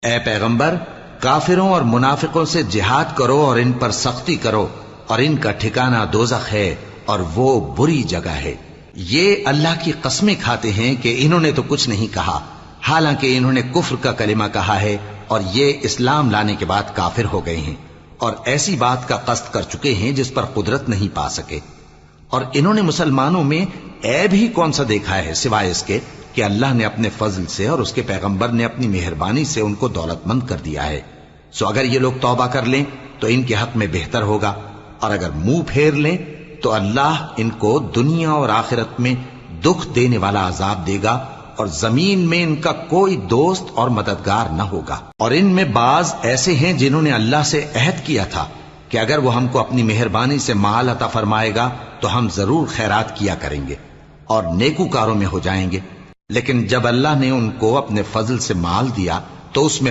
اے پیغمبر، کافروں اور منافقوں سے جہاد کرو اور ان پر سختی کرو، اور ان کا ٹھکانہ دوزخ ہے اور وہ بری جگہ ہے۔ یہ اللہ کی قسمیں کھاتے ہیں کہ انہوں نے تو کچھ نہیں کہا، حالانکہ انہوں نے کفر کا کلمہ کہا ہے اور یہ اسلام لانے کے بعد کافر ہو گئے ہیں، اور ایسی بات کا قصد کر چکے ہیں جس پر قدرت نہیں پا سکے۔ اور انہوں نے مسلمانوں میں عیب ہی کون سا دیکھا ہے سوائے اس کے کہ اللہ نے اپنے فضل سے اور اس کے پیغمبر نے اپنی مہربانی سے ان کو دولت مند کر دیا ہے۔ سو اگر یہ لوگ توبہ کر لیں تو ان کے حق میں بہتر ہوگا، اور اگر منہ پھیر لیں تو اللہ ان کو دنیا اور آخرت میں دکھ دینے والا عذاب دے گا، اور زمین میں ان کا کوئی دوست اور مددگار نہ ہوگا۔ اور ان میں بعض ایسے ہیں جنہوں نے اللہ سے عہد کیا تھا کہ اگر وہ ہم کو اپنی مہربانی سے مال عطا فرمائے گا تو ہم ضرور خیرات کیا کریں گے اور نیکوکاروں میں ہو جائیں گے، لیکن جب اللہ نے ان کو اپنے فضل سے مال دیا تو اس میں